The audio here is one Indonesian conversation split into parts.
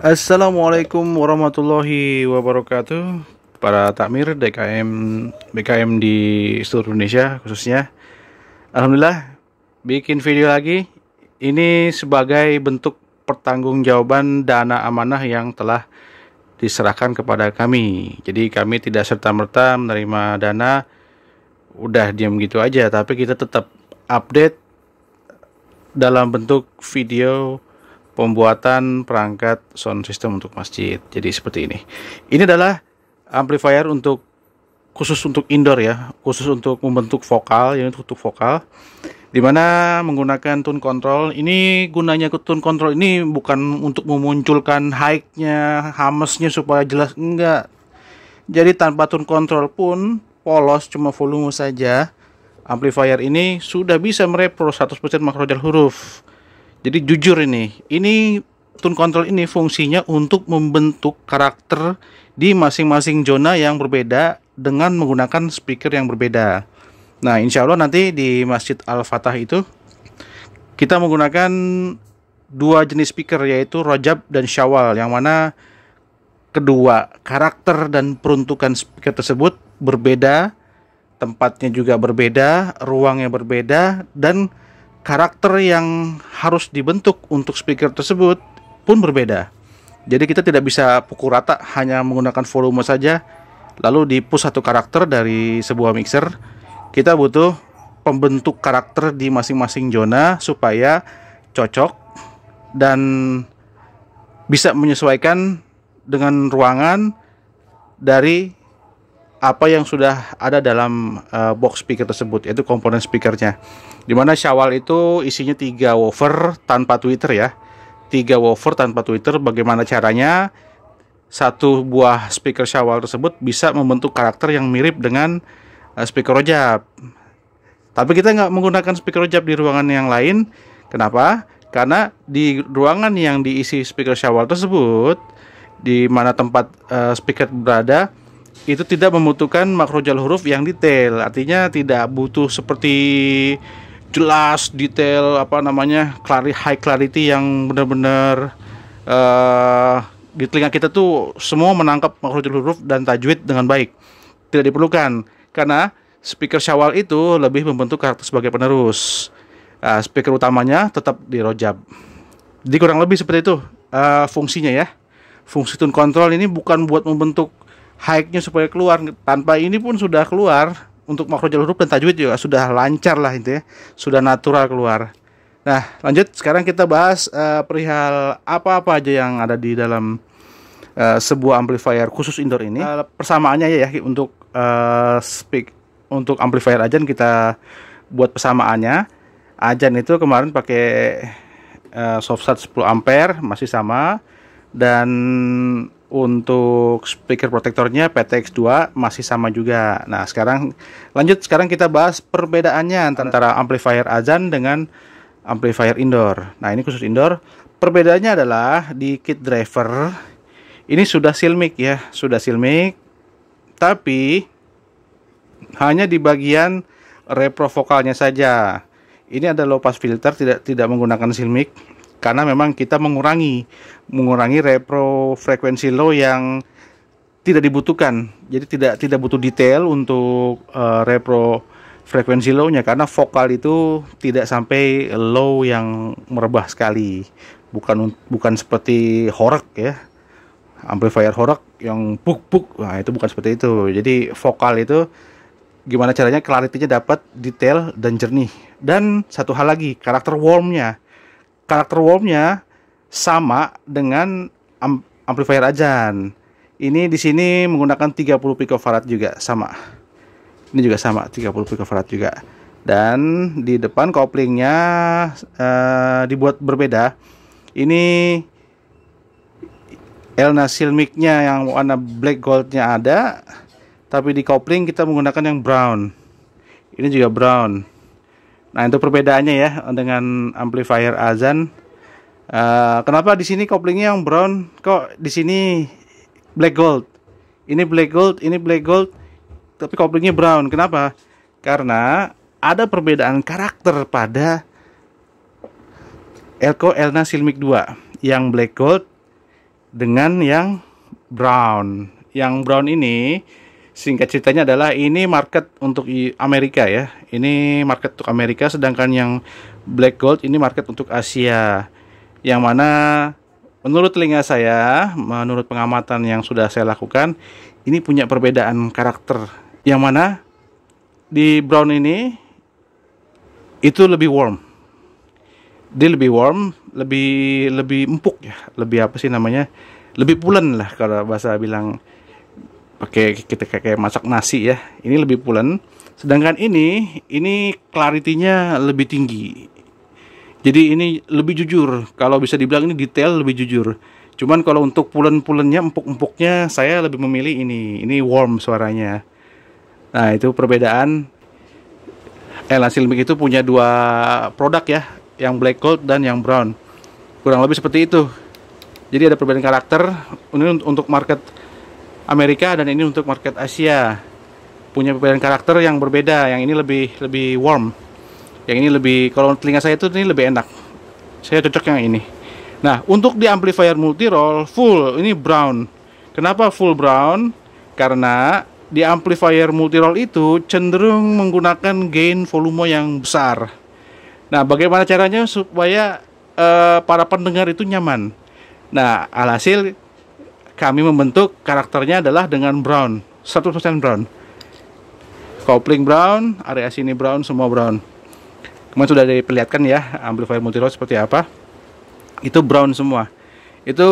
Assalamualaikum warahmatullahi wabarakatuh. Para takmir DKM BKM di seluruh Indonesia khususnya. Alhamdulillah bikin video lagi. Ini sebagai bentuk pertanggungjawaban dana amanah yang telah diserahkan kepada kami. Jadi kami tidak serta-merta menerima dana udah diam gitu aja, tapi kita tetap update dalam bentuk video pembuatan perangkat sound system untuk masjid. Jadi seperti ini. Ini adalah amplifier khusus untuk indoor ya, khusus untuk membentuk vokal, ya untuk vokal, dimana menggunakan tune control. Ini gunanya tune control ini bukan untuk memunculkan high-nya, hamesnya supaya jelas, enggak. Jadi tanpa tune control pun polos, cuma volume saja, amplifier ini sudah bisa merepro 100% makhrajal huruf. Jadi jujur ini tune control ini fungsinya untuk membentuk karakter di masing-masing zona yang berbeda dengan menggunakan speaker yang berbeda. Nah, insya Allah nanti di Masjid Al-Fatah itu kita menggunakan dua jenis speaker, yaitu Rojab dan Syawal, yang mana kedua karakter dan peruntukan speaker tersebut berbeda, tempatnya juga berbeda, ruangnya berbeda, dan karakter yang harus dibentuk untuk speaker tersebut pun berbeda. Jadi kita tidak bisa pukul rata hanya menggunakan volume saja lalu di-push satu karakter dari sebuah mixer. Kita butuh pembentuk karakter di masing-masing zona supaya cocok dan bisa menyesuaikan dengan ruangan dari apa yang sudah ada dalam box speaker tersebut, yaitu komponen speakernya. Dimana Syawal itu isinya 3 woofer tanpa tweeter ya, 3 woofer tanpa tweeter. Bagaimana caranya satu buah speaker Syawal tersebut bisa membentuk karakter yang mirip dengan speaker Rojab. Tapi kita nggak menggunakan speaker Rojab di ruangan yang lain. Kenapa? Karena di ruangan yang diisi speaker Syawal tersebut, di mana tempat speaker berada, itu tidak membutuhkan makhrajal huruf yang detail. Artinya tidak butuh seperti jelas detail high clarity yang benar-benar di telinga kita tuh semua menangkap makhrajal huruf dan tajwid dengan baik. Tidak diperlukan, karena speaker Syawal itu lebih membentuk karakter sebagai penerus. Speaker utamanya tetap di Rojab. Jadi kurang lebih seperti itu fungsinya ya. Fungsi tune control ini bukan buat membentuk high-nya supaya keluar, tanpa ini pun sudah keluar. Untuk makhrajal huruf dan tajwid juga sudah lancar lah itu ya, sudah natural keluar. Nah, lanjut sekarang kita bahas perihal apa-apa aja yang ada di dalam sebuah amplifier khusus indoor ini. Persamaannya ya untuk untuk amplifier Azan kita buat persamaannya. Azan itu kemarin pakai softset 10 ampere masih sama, dan untuk speaker protektornya PTX2 masih sama juga. Nah, sekarang kita bahas perbedaannya antara amplifier Azan dengan amplifier indoor. Nah, ini khusus indoor. Perbedaannya adalah di kit driver ini sudah silmic ya, sudah silmic, tapi hanya di bagian repro vokalnya saja. Ini ada low pass filter, tidak menggunakan silmic, karena memang kita mengurangi repro frekuensi low yang tidak dibutuhkan. Jadi tidak butuh detail untuk repro frekuensi low-nya, karena vokal itu tidak sampai low yang merebah sekali. Bukan seperti horek ya. Amplifier horek yang buk. Nah, itu bukan seperti itu. Jadi vokal itu gimana caranya clarity-nya dapat detail dan jernih. Dan satu hal lagi, karakter warmnya sama dengan amplifier Azan. Ini di sini menggunakan 30 picofarad juga sama. Ini juga sama 30 picofarad juga. Dan di depan koplingnya dibuat berbeda. Ini Elna Silmic-nya yang warna black gold-nya ada, tapi di kopling kita menggunakan yang brown. Ini juga brown. Nah, itu perbedaannya ya dengan amplifier Azan. Kenapa di sini koplingnya yang brown, kok di sini black gold? Ini black gold, tapi koplingnya brown. Kenapa? Karena ada perbedaan karakter pada Elco Elna Silmic 2. Yang black gold dengan yang brown. Yang brown ini singkat ceritanya adalah ini market untuk Amerika ya. Ini market untuk Amerika, sedangkan yang black gold ini market untuk Asia. Yang mana menurut telinga saya, menurut pengamatan yang sudah saya lakukan, ini punya perbedaan karakter. Yang mana di brown ini itu lebih warm. Dia lebih warm, lebih empuk ya, lebih apa sih namanya? Lebih pulen lah kalau bahasa bilang, pakai kita kayak masak nasi ya. Ini lebih pulen. Sedangkan ini clarity-nya lebih tinggi. Jadi ini lebih jujur. Kalau bisa dibilang ini detail lebih jujur. Cuman kalau untuk pulen-pulennya, empuk-empuknya, saya lebih memilih ini. Ini warm suaranya. Nah, itu perbedaan. Elna Silmic itu punya dua produk ya, yang black gold dan yang brown. Kurang lebih seperti itu. Jadi ada perbedaan karakter. Ini untuk market Amerika dan ini untuk market Asia. Punya perbedaan karakter yang berbeda. Yang ini lebih warm. Yang ini lebih, kalau telinga saya itu ini lebih enak. Saya cocok yang ini. Nah, untuk di amplifier multi-roll full ini brown. Kenapa full brown? Karena di amplifier multi-roll itu cenderung menggunakan gain volume yang besar. Nah, bagaimana caranya supaya para pendengar itu nyaman? Nah, alhasil kami membentuk karakternya adalah dengan brown, 100% brown. Kopling brown, area sini brown, semua brown. Kemarin sudah diperlihatkan ya amplifier multi-roll seperti apa. Itu brown semua. Itu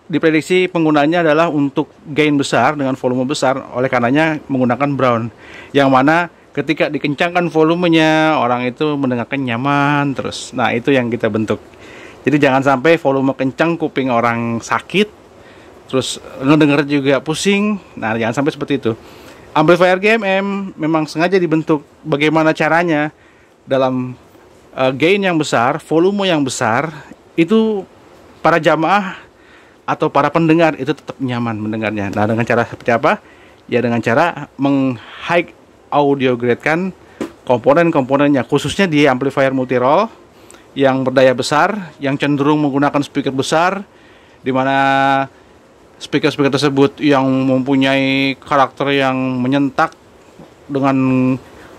diprediksi penggunaannya adalah untuk gain besar dengan volume besar, oleh karenanya menggunakan brown. Yang mana ketika dikencangkan volumenya, orang itu mendengarkan nyaman terus. Nah, itu yang kita bentuk. Jadi jangan sampai volume kencang kuping orang sakit, terus ngedenger juga pusing. Nah, jangan sampai seperti itu. Amplifier GMM memang sengaja dibentuk bagaimana caranya dalam gain yang besar, volume yang besar, itu para jamaah atau para pendengar itu tetap nyaman mendengarnya. Nah, dengan cara seperti apa? Ya dengan cara meng-high audio grade kan komponen-komponennya, khususnya di amplifier multi-roll yang berdaya besar, yang cenderung menggunakan speaker besar, di mana speaker-speaker tersebut yang mempunyai karakter yang menyentak dengan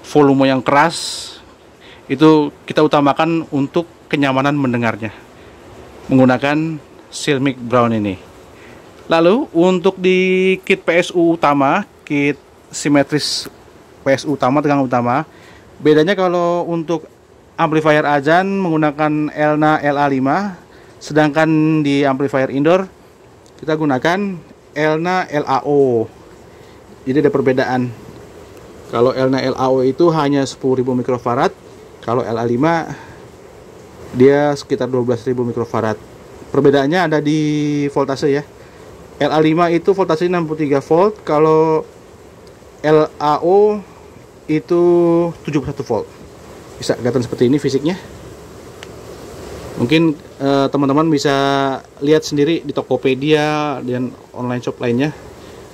volume yang keras. Itu kita utamakan untuk kenyamanan mendengarnya menggunakan Silmic Brown ini. Lalu untuk di kit PSU utama, kit simetris PSU utama, tegangan utama, bedanya kalau untuk amplifier azan menggunakan Elna LA5, sedangkan di amplifier indoor kita gunakan Elna LAO. Jadi ada perbedaan. Kalau Elna LAO itu hanya 10.000 mikrofarad, kalau LA5 dia sekitar 12.000 mikrofarad. Perbedaannya ada di voltase ya. LA5 itu voltase 63 volt, kalau LAO itu 71 volt. Bisa kelihatan seperti ini fisiknya. Mungkin teman-teman bisa lihat sendiri di Tokopedia dan online shop lainnya.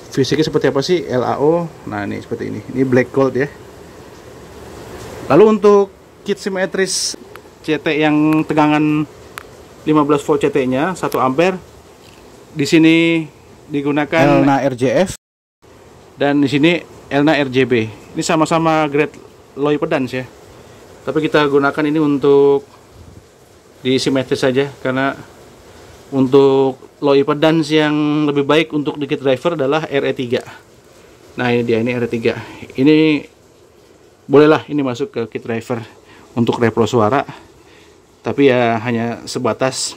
Fisiknya seperti apa sih LAO? Nah, ini seperti ini. Ini black gold ya. Lalu untuk kit simetris CT yang tegangan 15 volt CT-nya 1 ampere, di sini digunakan Elna RJF dan di sini Elna RJB. Ini sama-sama grade low impedance ya. Tapi kita gunakan ini untuk di simetris saja, karena untuk low impedance yang lebih baik untuk di kit driver adalah RE3. Nah, ini dia, ini RE3. Ini bolehlah ini masuk ke kit driver untuk repro suara, tapi ya hanya sebatas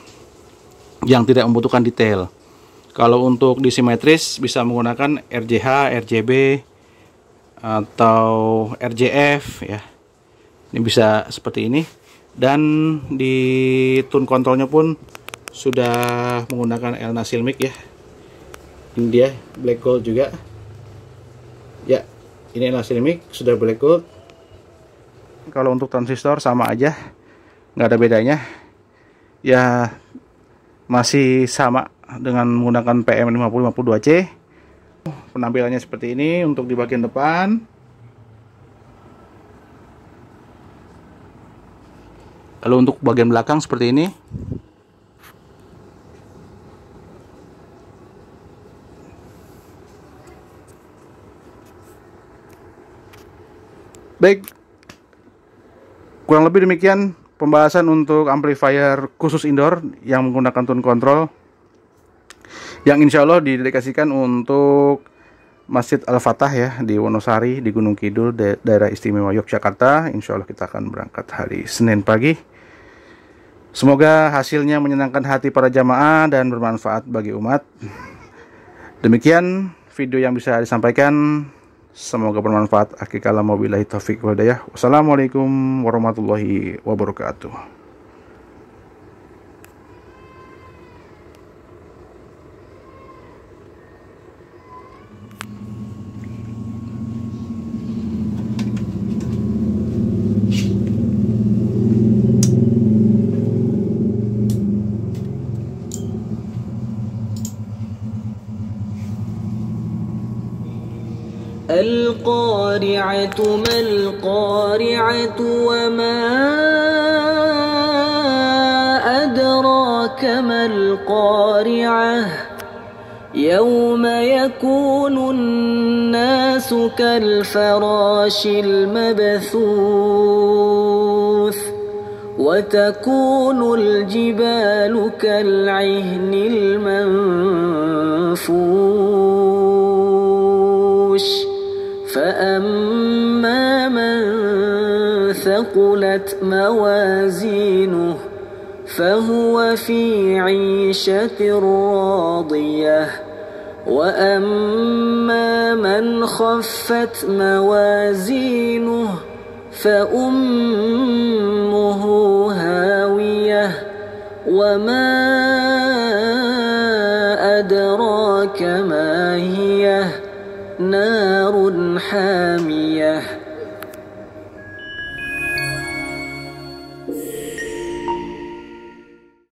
yang tidak membutuhkan detail. Kalau untuk di simetris bisa menggunakan RJH, RJB atau RJF ya. Ini bisa seperti ini. Dan di tune kontrolnya pun sudah menggunakan Elna Silmic ya. Ini dia black gold juga. Ya, ini Elna Silmic sudah black gold. Kalau untuk transistor sama aja, nggak ada bedanya. Ya masih sama dengan menggunakan PM5052C. Penampilannya seperti ini untuk di bagian depan. Lalu untuk bagian belakang seperti ini. Baik, kurang lebih demikian pembahasan untuk amplifier khusus indoor yang menggunakan tone control, yang insya Allah didedikasikan untuk Masjid Al-Fatah ya, di Wonosari, di Gunung Kidul, daerah istimewa Yogyakarta. Insya Allah kita akan berangkat hari Senin pagi. Semoga hasilnya menyenangkan hati para jamaah dan bermanfaat bagi umat. Demikian video yang bisa disampaikan. Semoga bermanfaat. Akhir kalam, wabillahi taufiq wal hidayah. Wassalamualaikum warahmatullahi wabarakatuh. القارعة ما القارعة وما أدراك ما القارعة يوم يكون الناس كالفراش المبثوث وتكون الجبال كالعهن المنفوش فأما من ثقلت موازينه فهو في عيشة راضية وأما من خفت موازينه فأمه هاوية وما أدراك ما هي نار حامية.